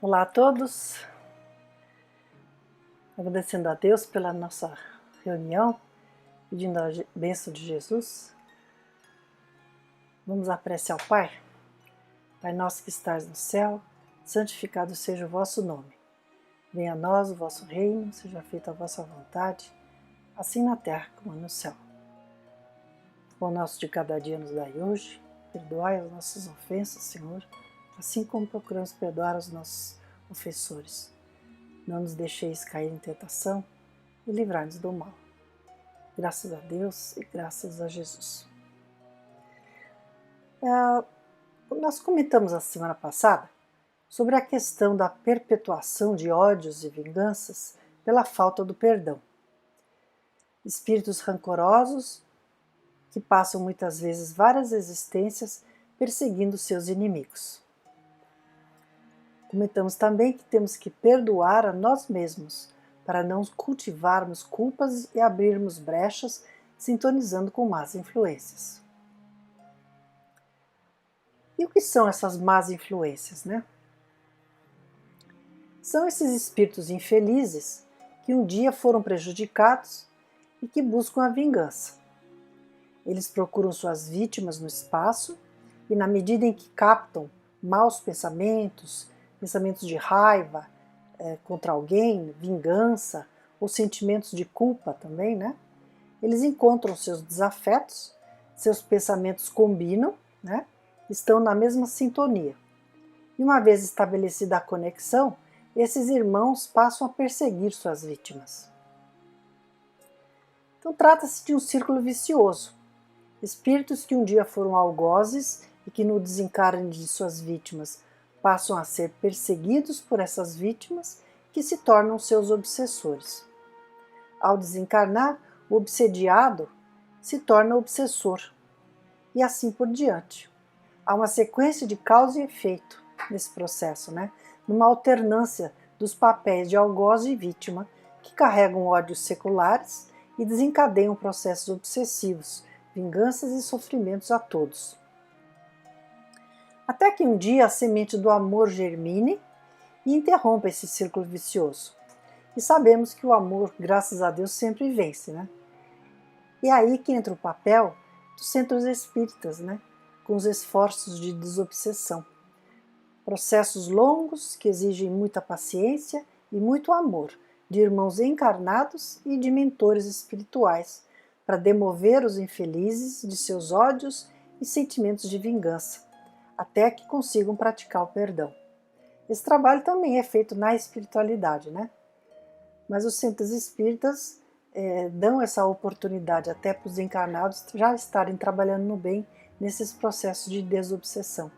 Olá a todos, agradecendo a Deus pela nossa reunião, pedindo a bênção de Jesus. Vamos à prece ao Pai. Pai nosso que estás no céu, santificado seja o vosso nome. Venha a nós o vosso reino, seja feita a vossa vontade, assim na terra como no céu. O pão nosso de cada dia nos dai hoje, perdoai as nossas ofensas, Senhor, assim como procuramos perdoar os nossos ofensores. Não nos deixeis cair em tentação e livrai-nos do mal. Graças a Deus e graças a Jesus. Nós comentamos a semana passada sobre a questão da perpetuação de ódios e vinganças pela falta do perdão. Espíritos rancorosos que passam muitas vezes várias existências perseguindo seus inimigos. Comentamos também que temos que perdoar a nós mesmos para não cultivarmos culpas e abrirmos brechas sintonizando com más influências. E o que são essas más influências, né? São esses espíritos infelizes que um dia foram prejudicados e que buscam a vingança. Eles procuram suas vítimas no espaço e, na medida em que captam maus pensamentos de raiva contra alguém, vingança ou sentimentos de culpa também, né? Eles encontram seus desafetos, seus pensamentos combinam, né? Estão na mesma sintonia. E uma vez estabelecida a conexão, esses irmãos passam a perseguir suas vítimas. Então trata-se de um círculo vicioso. Espíritos que um dia foram algozes e que no desencarne de suas vítimas passam a ser perseguidos por essas vítimas que se tornam seus obsessores. Ao desencarnar, o obsediado se torna obsessor e assim por diante. Há uma sequência de causa e efeito nesse processo, né? Numa alternância dos papéis de algoz e vítima que carregam ódios seculares e desencadeiam processos obsessivos, vinganças e sofrimentos a todos. Até que um dia a semente do amor germine e interrompa esse círculo vicioso. E sabemos que o amor, graças a Deus, sempre vence, né? E é aí que entra o papel dos centros espíritas, né? Com os esforços de desobsessão. Processos longos que exigem muita paciência e muito amor de irmãos encarnados e de mentores espirituais para demover os infelizes de seus ódios e sentimentos de vingança, até que consigam praticar o perdão. Esse trabalho também é feito na espiritualidade, né? Mas os centros espíritas dão essa oportunidade até para os encarnados já estarem trabalhando no bem nesses processos de desobsessão.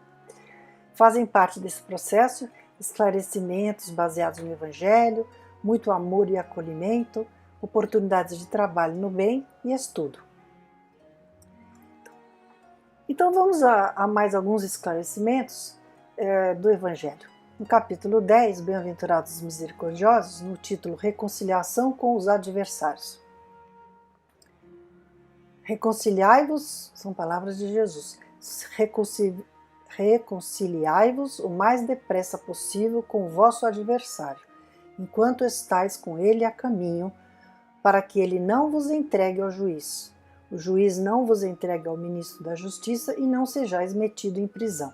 Fazem parte desse processo esclarecimentos baseados no Evangelho, muito amor e acolhimento, oportunidades de trabalho no bem e estudo. Então vamos a mais alguns esclarecimentos do Evangelho. No capítulo 10, Bem-aventurados os misericordiosos, no título Reconciliação com os adversários. Reconciliai-vos, são palavras de Jesus, reconciliai-vos o mais depressa possível com o vosso adversário, enquanto estáis com ele a caminho, para que ele não vos entregue ao juiz. O juiz não vos entregue ao ministro da Justiça e não sejais metido em prisão.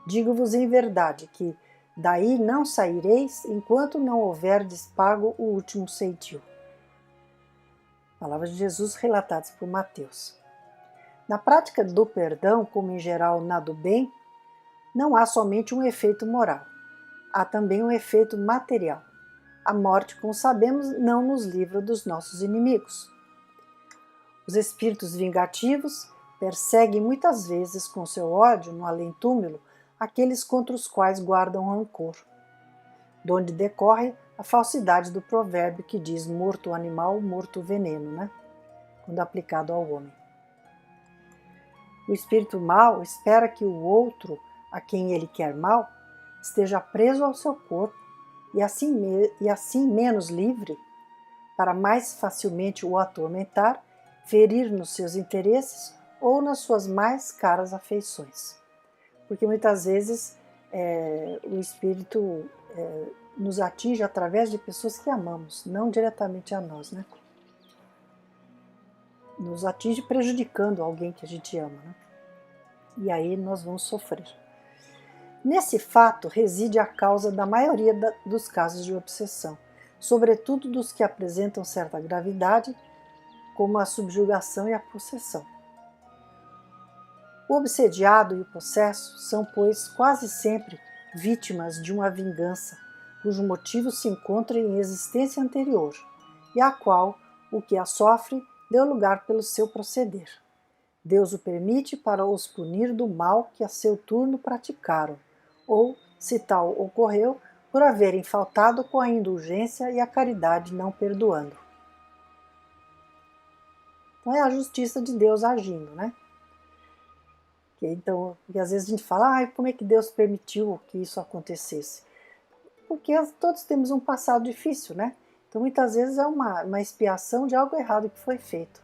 Digo-vos em verdade que daí não saireis enquanto não houverdes pago o último ceitil. Palavras de Jesus relatadas por Mateus. Na prática do perdão, como em geral na do bem, não há somente um efeito moral, há também um efeito material. A morte, como sabemos, não nos livra dos nossos inimigos. Os espíritos vingativos perseguem muitas vezes com seu ódio no além-túmulo aqueles contra os quais guardam rancor, donde decorre a falsidade do provérbio que diz morto o animal, morto o veneno, né? Quando aplicado ao homem. O espírito mau espera que o outro, a quem ele quer mal, esteja preso ao seu corpo e assim menos livre, para mais facilmente o atormentar, ferir nos seus interesses ou nas suas mais caras afeições. Porque muitas vezes o Espírito nos atinge através de pessoas que amamos, não diretamente a nós, né? Nos atinge prejudicando alguém que a gente ama, né? E aí nós vamos sofrer. Nesse fato reside a causa da maioria dos casos de obsessão, sobretudo dos que apresentam certa gravidade, como a subjugação e a possessão. O obsediado e o possesso são, pois, quase sempre vítimas de uma vingança, cujo motivo se encontra em existência anterior, e a qual o que a sofre deu lugar pelo seu proceder. Deus o permite para os punir do mal que a seu turno praticaram, ou, se tal ocorreu, por haverem faltado com a indulgência e a caridade não perdoando. Então é a justiça de Deus agindo, né? Então, porque às vezes a gente fala, como é que Deus permitiu que isso acontecesse? Porque todos temos um passado difícil, né? Então muitas vezes é uma expiação de algo errado que foi feito.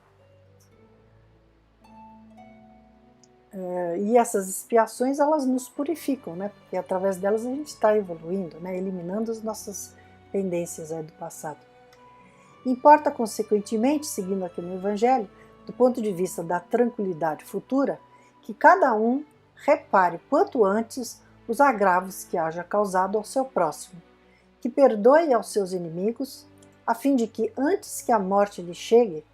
E essas expiações, elas nos purificam, né? Porque através delas a gente está evoluindo, né? Eliminando as nossas pendências do passado. Importa, consequentemente, seguindo aqui no Evangelho, do ponto de vista da tranquilidade futura, que cada um repare quanto antes os agravos que haja causado ao seu próximo, que perdoe aos seus inimigos, a fim de que, antes que a morte lhe chegue,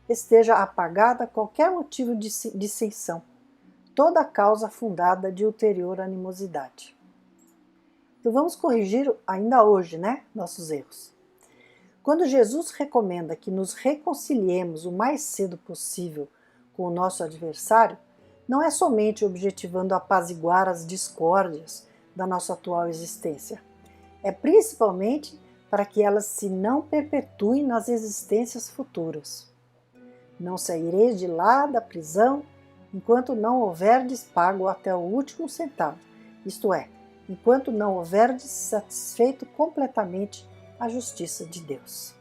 esteja apagada qualquer motivo de dissensão, toda a causa fundada de ulterior animosidade. Então vamos corrigir ainda hoje, né, nossos erros. Quando Jesus recomenda que nos reconciliemos o mais cedo possível com o nosso adversário, não é somente objetivando apaziguar as discórdias da nossa atual existência. É principalmente para que elas se não perpetuem nas existências futuras. Não saireis de lá da prisão enquanto não houverdes pago até o último centavo, isto é, enquanto não houverdes satisfeito completamente a justiça de Deus.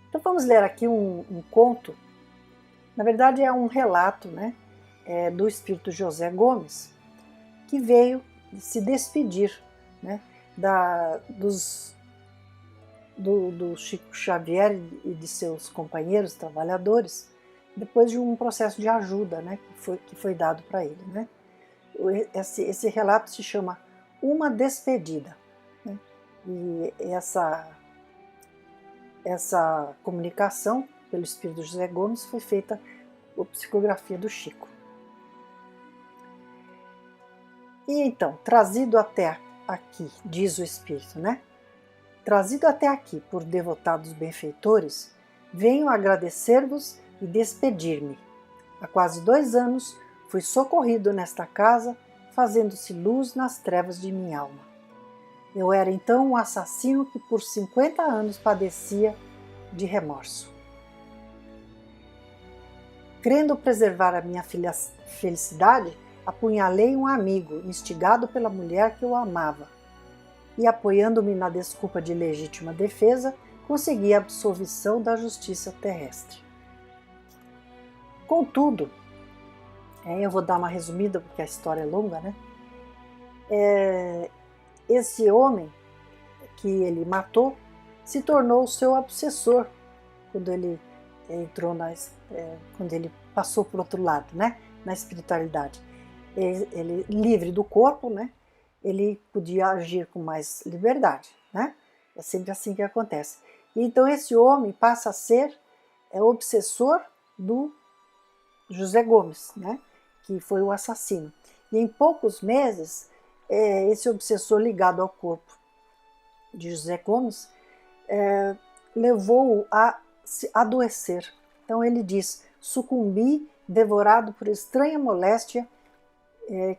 Então vamos ler aqui um conto. Na verdade é um relato, né, do espírito José Gomes, que veio se despedir, né, do Chico Xavier e de seus companheiros trabalhadores, depois de um processo de ajuda, né, que foi dado para ele, né. Esse relato se chama Uma Despedida, né, e essa comunicação pelo espírito José Gomes foi feita por psicografia do Chico. E então, trazido até aqui, diz o espírito, né? Trazido até aqui por devotados benfeitores, venho agradecer-vos e despedir-me. Há quase 2 anos fui socorrido nesta casa, fazendo-se luz nas trevas de minha alma. Eu era então um assassino que por 50 anos padecia de remorso. Crendo preservar a minha felicidade, apunhalei um amigo, instigado pela mulher que eu amava, e apoiando-me na desculpa de legítima defesa, consegui a absolvição da justiça terrestre. Contudo, eu vou dar uma resumida porque a história é longa, né? Esse homem que ele matou se tornou seu obsessor quando ele entrou quando ele passou para o outro lado, né? Na espiritualidade. Ele livre do corpo, né? Ele podia agir com mais liberdade, né? É sempre assim que acontece. E então esse homem passa a ser obsessor do José Gomes, né? Que foi o assassino. E em poucos meses, esse obsessor ligado ao corpo de José Gomes levou-o a se adoecer. Então ele diz, sucumbi devorado por estranha moléstia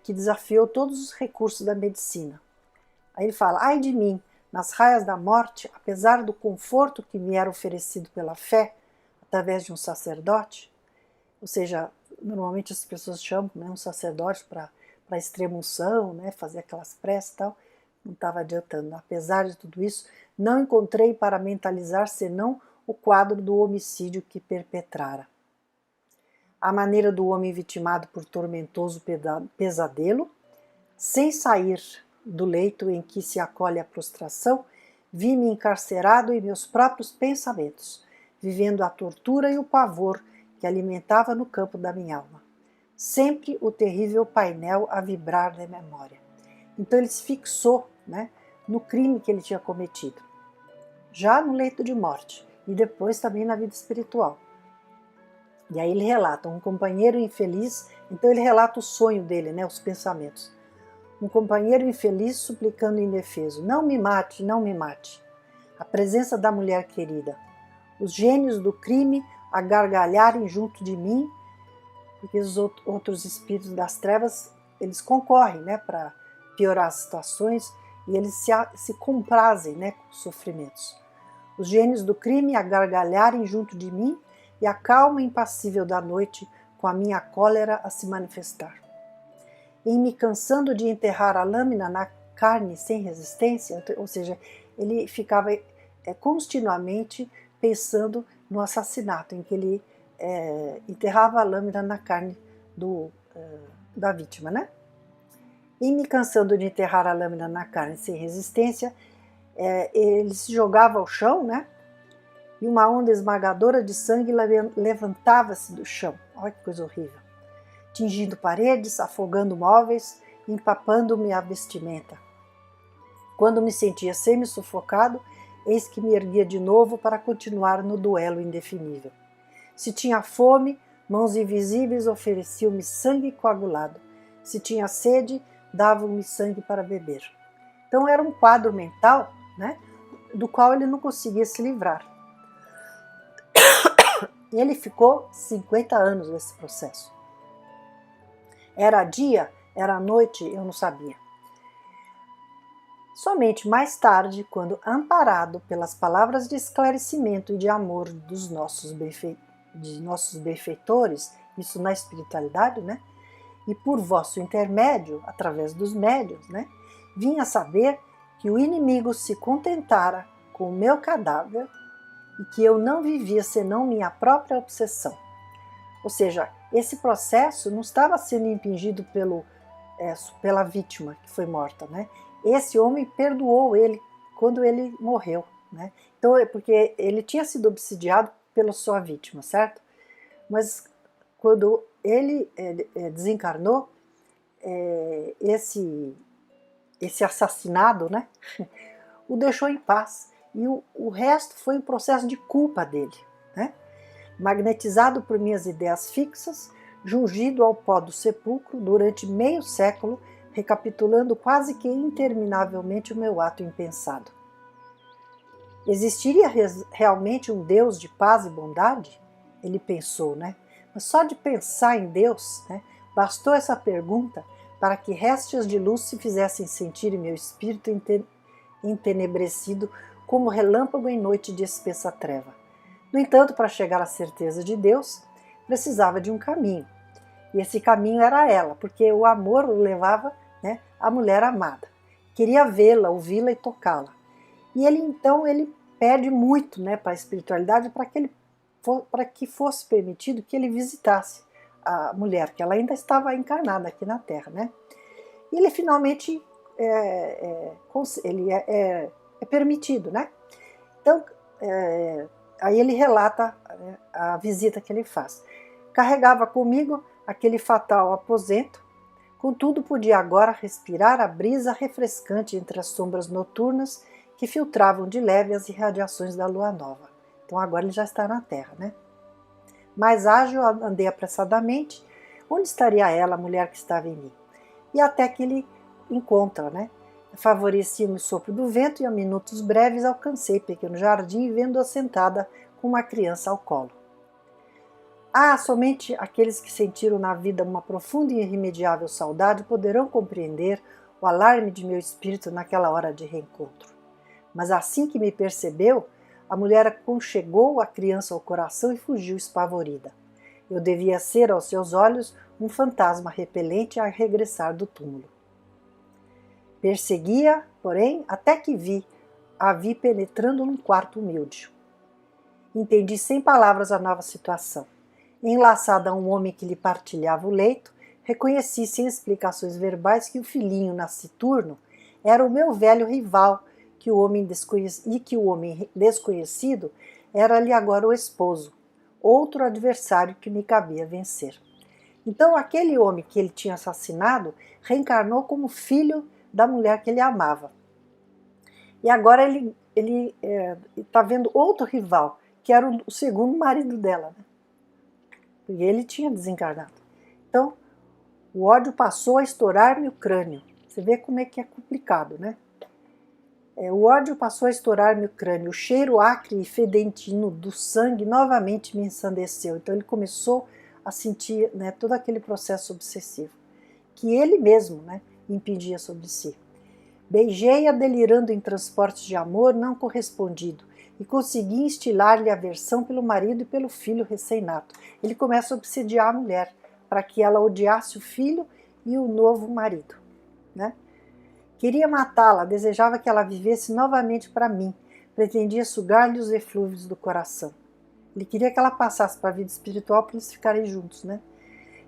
que desafiou todos os recursos da medicina. Aí ele fala, ai de mim, nas raias da morte, apesar do conforto que me era oferecido pela fé, através de um sacerdote, ou seja, normalmente as pessoas chamam, né, um sacerdote para extrema unção, né, fazer aquelas preces e tal, não estava adiantando. Apesar de tudo isso, não encontrei para mentalizar senão o quadro do homicídio que perpetrara. à maneira do homem vitimado por tormentoso pesadelo, sem sair do leito em que se acolhe a prostração, vi-me encarcerado em meus próprios pensamentos, vivendo a tortura e o pavor que alimentava no campo da minha alma. Sempre o terrível painel a vibrar na memória. Então ele se fixou, né, no crime que ele tinha cometido, já no leito de morte e depois também na vida espiritual. E aí ele relata um companheiro infeliz, então ele relata o sonho dele, né, os pensamentos. Um companheiro infeliz suplicando indefeso, não me mate, não me mate. A presença da mulher querida. Os gênios do crime a gargalharem junto de mim, porque os outros espíritos das trevas, eles concorrem, né, para piorar as situações e eles se comprazem, né, com os sofrimentos. Os gênios do crime a gargalharem junto de mim e a calma impassível da noite com a minha cólera a se manifestar. Em me cansando de enterrar a lâmina na carne sem resistência, ou seja, ele ficava continuamente pensando no assassinato, em que ele enterrava a lâmina na carne da vítima, né? Em me cansando de enterrar a lâmina na carne sem resistência, ele se jogava ao chão, né? E uma onda esmagadora de sangue levantava-se do chão. Olha que coisa horrível. Tingindo paredes, afogando móveis, empapando-me a vestimenta. Quando me sentia semi-sufocado, eis que me erguia de novo para continuar no duelo indefinível. Se tinha fome, mãos invisíveis ofereciam-me sangue coagulado. Se tinha sede, davam-me sangue para beber. Então era um quadro mental, né, do qual ele não conseguia se livrar. E ele ficou 50 anos nesse processo. Era dia, era noite, eu não sabia. Somente mais tarde, quando amparado pelas palavras de esclarecimento e de amor dos nossos benfeitores, isso na espiritualidade, né? E por vosso intermédio, através dos médiuns, né? Vim a saber que o inimigo se contentara com o meu cadáver e que eu não vivia senão minha própria obsessão. Ou seja, esse processo não estava sendo impingido pela vítima que foi morta, né? Esse homem perdoou ele quando ele morreu, né? Então, porque ele tinha sido obsidiado pela sua vítima, certo? Mas quando ele desencarnou, esse assassinado, né, o deixou em paz. E o resto foi um processo de culpa dele, né? Magnetizado por minhas ideias fixas, jungido ao pó do sepulcro durante meio século, recapitulando quase que interminavelmente o meu ato impensado. Existiria realmente um Deus de paz e bondade? Ele pensou, né? Mas só de pensar em Deus, né, bastou essa pergunta para que restes de luz se fizessem sentir em meu espírito entenebrecido como relâmpago em noite de espessa treva. No entanto, para chegar à certeza de Deus, precisava de um caminho. E esse caminho era ela, porque o amor o levava, né, à mulher amada. Queria vê-la, ouvi-la e tocá-la. E ele pede muito, né, para a espiritualidade para que fosse permitido que ele visitasse a mulher, que ela ainda estava encarnada aqui na Terra, né? E ele finalmente é permitido, né? Então, aí ele relata a visita que ele faz. Carregava comigo aquele fatal aposento, contudo podia agora respirar a brisa refrescante entre as sombras noturnas que filtravam de leve as irradiações da lua nova. Então agora ele já está na Terra, né? Mais ágil, andei apressadamente. Onde estaria ela, a mulher que estava em mim? E até que ele encontra, né? Favorecia-me o sopro do vento e a minutos breves alcancei pequeno jardim, vendo-a sentada com uma criança ao colo. Somente aqueles que sentiram na vida uma profunda e irremediável saudade poderão compreender o alarme de meu espírito naquela hora de reencontro. Mas assim que me percebeu, a mulher aconchegou a criança ao coração e fugiu espavorida. Eu devia ser, aos seus olhos, um fantasma repelente a regressar do túmulo. Persegui-a, porém, até que a vi penetrando num quarto humilde. Entendi sem palavras a nova situação. enlaçada a um homem que lhe partilhava o leito, reconheci sem explicações verbais que o filhinho nasciturno era o meu velho rival, que o homem desconhecido era-lhe agora o esposo, outro adversário que me cabia vencer. Então aquele homem que ele tinha assassinado reencarnou como filho da mulher que ele amava. E agora ele está vendo outro rival, que era o segundo marido dela, né? E ele tinha desencarnado. Então, o ódio passou a estourar-me o crânio. Você vê como é que é complicado, né? O ódio passou a estourar-me o crânio. O cheiro acre e fedentino do sangue novamente me ensandeceu. Então, ele começou a sentir, né, todo aquele processo obsessivo, que ele mesmo, né, impedia sobre si. Beijei-a delirando em transportes de amor não correspondido e consegui instilar-lhe aversão pelo marido e pelo filho recém-nato. Ele começa a obsediar a mulher para que ela odiasse o filho e o novo marido, né? Queria matá-la, desejava que ela vivesse novamente para mim, pretendia sugar-lhe os eflúvios do coração. Ele queria que ela passasse para a vida espiritual para eles ficarem juntos, né?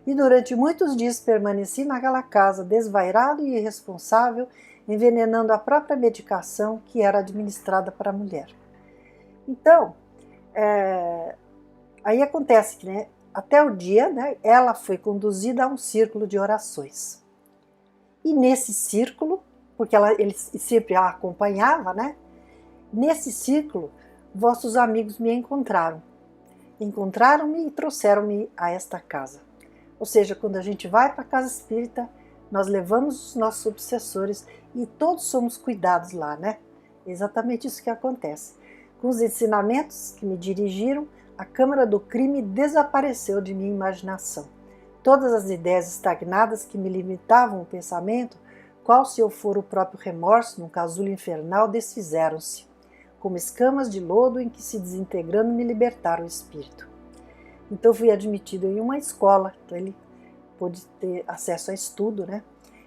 E durante muitos dias permaneci naquela casa, desvairado e irresponsável, envenenando a própria medicação que era administrada para a mulher. Então, aí acontece que, né, até o dia, né, ela foi conduzida a um círculo de orações. E nesse círculo, porque ele sempre a acompanhava, né, nesse círculo, vossos amigos me encontraram. Encontraram-me e trouxeram-me a esta casa. Ou seja, quando a gente vai para a casa espírita, nós levamos os nossos obsessores e todos somos cuidados lá, né? É exatamente isso que acontece. Com os ensinamentos que me dirigiram, a câmara do crime desapareceu de minha imaginação. Todas as ideias estagnadas que me limitavam o pensamento, qual se eu for o próprio remorso num casulo infernal, desfizeram-se, como escamas de lodo em que se desintegrando me libertaram o espírito. Então fui admitido em uma escola, então ele pôde ter acesso a estudo, né?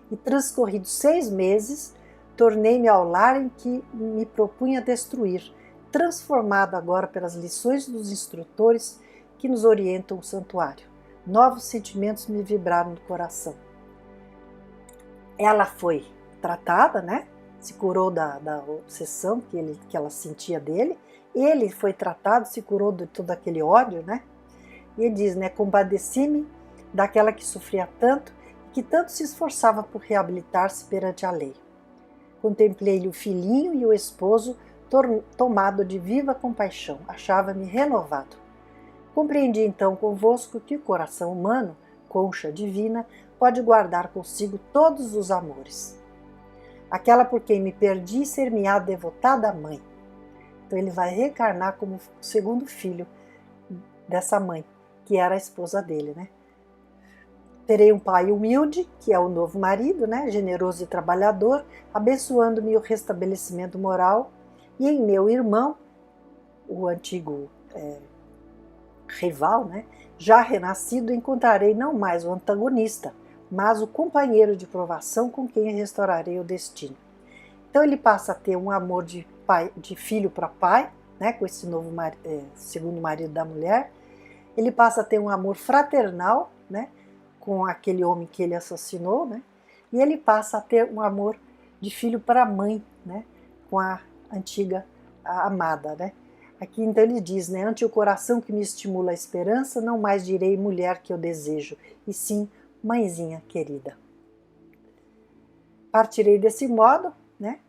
E transcorridos 6 meses, tornei-me ao lar em que me propunha destruir, transformado agora pelas lições dos instrutores que nos orientam o santuário. Novos sentimentos me vibraram no coração. Ela foi tratada, né? Se curou da obsessão que ela sentia dele. Ele foi tratado, se curou de todo aquele ódio, né? E ele diz, né? Compadeci-me daquela que sofria tanto e que tanto se esforçava por reabilitar-se perante a lei. Contemplei-lhe o filhinho e o esposo tomado de viva compaixão, achava-me renovado. Compreendi então convosco que o coração humano, concha divina, pode guardar consigo todos os amores. Aquela por quem me perdi ser-me-á devotada mãe. Então ele vai reencarnar como o segundo filho dessa mãe, que era a esposa dele, né? Terei um pai humilde, que é o novo marido, né? Generoso e trabalhador, abençoando-me o restabelecimento moral, e em meu irmão, o antigo rival, né? Já renascido, encontrarei não mais o antagonista, mas o companheiro de provação com quem restaurarei o destino. Então ele passa a ter um amor de filho para pai, né? Com esse novo segundo marido da mulher. Ele passa a ter um amor fraternal, né? Com aquele homem que ele assassinou, né? E ele passa a ter um amor de filho para a mãe, né? Com a antiga amada, né? Aqui então ele diz, né? Ante o coração que me estimula a esperança, não mais direi mulher que eu desejo, e sim mãezinha querida. Partirei desse modo, né?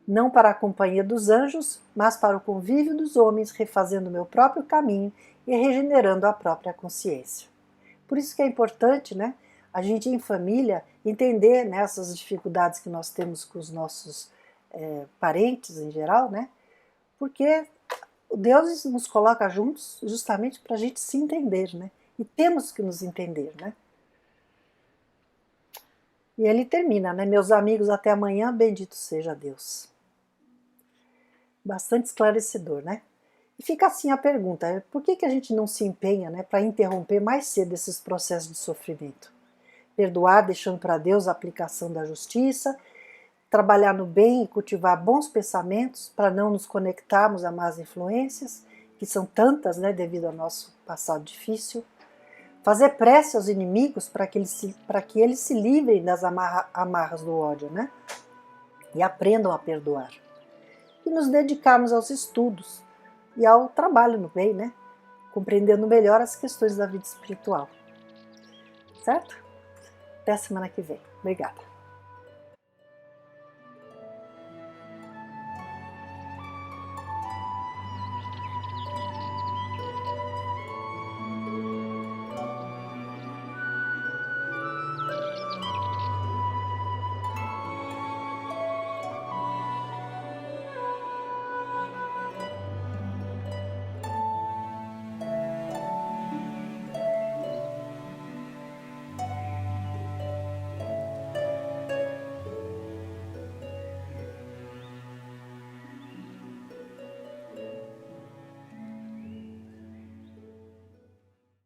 Não para a companhia dos anjos, mas para o convívio dos homens, refazendo meu próprio caminho e regenerando a própria consciência. Por isso que é importante, né, a gente em família entender nessas dificuldades que nós temos com os nossos parentes em geral, né, porque Deus nos coloca juntos justamente para a gente se entender, né, e temos que nos entender, né. E ele termina, né, meus amigos, até amanhã, bendito seja Deus. Bastante esclarecedor, né? E fica assim a pergunta, por que a gente não se empenha, né, para interromper mais cedo esses processos de sofrimento? Perdoar, deixando para Deus a aplicação da justiça, trabalhar no bem e cultivar bons pensamentos para não nos conectarmos a más influências, que são tantas, né, devido ao nosso passado difícil. Fazer prece aos inimigos para que eles se livrem das amarras do ódio, né? E aprendam a perdoar. E nos dedicarmos aos estudos e ao trabalho no bem, né? Compreendendo melhor as questões da vida espiritual. Certo? Até a semana que vem. Obrigada.